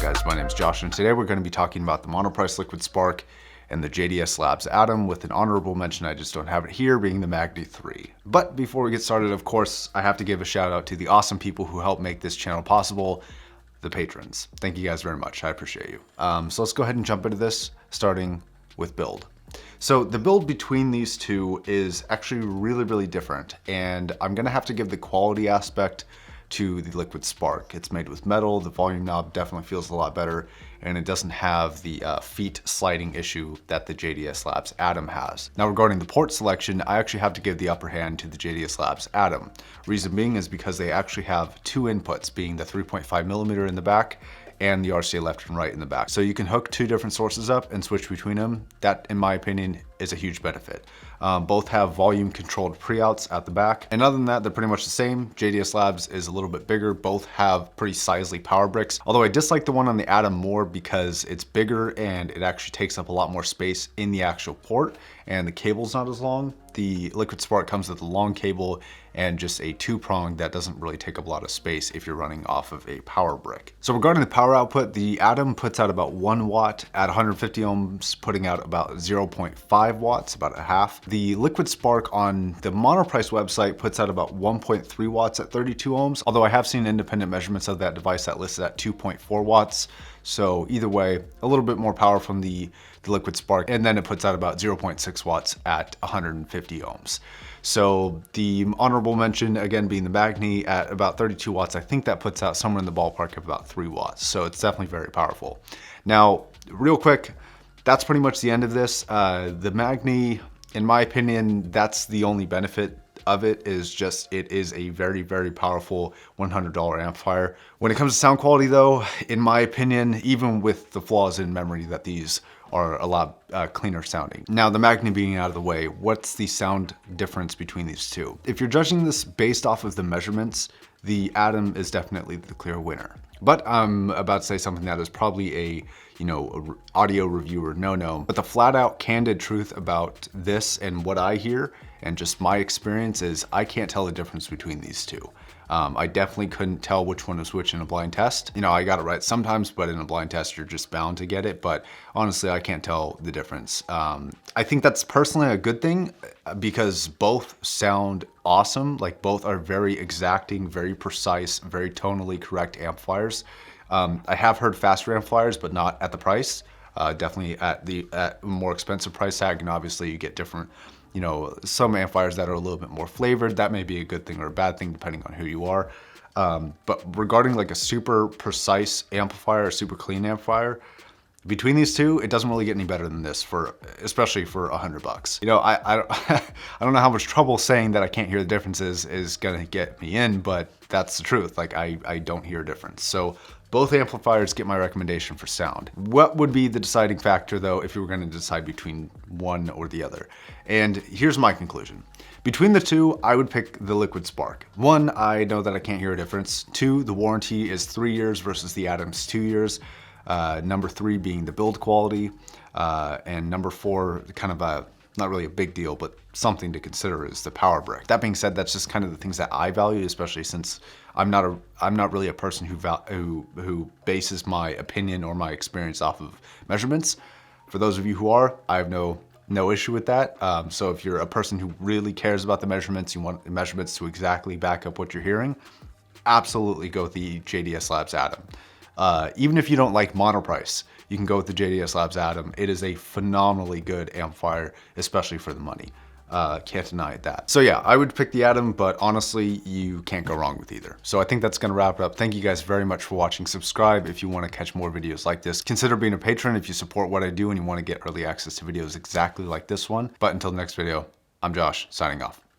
guys? My name is Josh, and today we're going to be talking about the Monoprice Liquid Spark and the JDS Labs Atom, with an honorable mention, I just don't have it here, being the Magni 3. But before we get started, of course, I have to give a shout out to the awesome people who help make this channel possible, the patrons. Thank you guys very much. I appreciate you. So let's go ahead and jump into this, starting with build. So the build between these two is actually really different, and I'm gonna have to give the quality aspect to the Liquid Spark. It's made with metal, the volume knob definitely feels a lot better, and it doesn't have the feet sliding issue that the JDS Labs Atom has. Now regarding the port selection, I actually have to give the upper hand to the JDS Labs Atom. Reason being is because they actually have two inputs, being the 3.5mm in the back and the RCA left and right in the back. So you can hook two different sources up and switch between them. That, in my opinion, is a huge benefit. Both have volume controlled pre-outs at the back. And other than that, they're pretty much the same. JDS Labs is a little bit bigger. Both have pretty sizely power bricks. Although I dislike the one on the Atom more because it's bigger and it actually takes up a lot more space in the actual port, and the cable's not as long. The Liquid Spark comes with a long cable and just a two-prong that doesn't really take up a lot of space if you're running off of a power brick. So regarding the power output, the Atom puts out about 1 watt at 150 ohms, putting out about 0.5 watts, about a half. The Liquid Spark on the Monoprice website puts out about 1.3 watts at 32 ohms, although I have seen independent measurements of that device that lists at 2.4 watts. So either way, a little bit more power from the Liquid Spark, and then it puts out about 0.6 watts at 150 ohms. So the honorable mention, again, being the Magni at about 32 watts, I think that puts out somewhere in the ballpark of about 3 watts. So it's definitely very powerful. Now, real quick, that's pretty much the end of this. The Magni, in my opinion, that's the only benefit of it, is just it is a very powerful $100 amplifier. When it comes to sound quality though, in my opinion, even with the flaws in memory, that these are a lot cleaner sounding. Now, the Magni being out of the way, what's the sound difference between these two? If you're judging this based off of the measurements, the Atom is definitely the clear winner. But I'm about to say something that is probably a audio reviewer no-no, but the flat out candid truth about this and what I hear and just my experience is I can't tell the difference between these two. I definitely couldn't tell which one was which in a blind test. I got it right sometimes, but in a blind test, you're just bound to get it. But honestly, I can't tell the difference. I think that's personally a good thing because both sound awesome. Like, both are very exacting, very precise, very tonally correct amplifiers. I have heard faster amplifiers, but not at the price. Definitely at a more expensive price tag, and obviously you get different, some amplifiers that are a little bit more flavored. That may be a good thing or a bad thing depending on who you are. But regarding like a super precise amplifier, a super clean amplifier, between these two, it doesn't really get any better than this, especially for $100. I don't know how much trouble saying that I can't hear the differences is gonna get me in, but that's the truth. Like, I don't hear a difference. So both amplifiers get my recommendation for sound. What would be the deciding factor though if you were gonna decide between one or the other? And here's my conclusion. Between the two, I would pick the Liquid Spark. 1, I know that I can't hear a difference. 2, the warranty is 3 years versus the Atom's 2 years. Number 3 being the build quality, and number 4, kind of not really a big deal, but something to consider, is the power brick. That being said, that's just kind of the things that I value, especially since I'm not really a person who bases my opinion or my experience off of measurements. For those of you who are, I have no issue with that. So if you're a person who really cares about the measurements, you want the measurements to exactly back up what you're hearing, absolutely go with the JDS Labs Atom. Even if you don't like Monoprice, you can go with the JDS Labs Atom. It is a phenomenally good amplifier, especially for the money. Can't deny that. So yeah, I would pick the Atom, but honestly, you can't go wrong with either. So I think that's gonna wrap it up. Thank you guys very much for watching. Subscribe if you wanna catch more videos like this. Consider being a patron if you support what I do and you wanna get early access to videos exactly like this one. But until the next video, I'm Josh, signing off.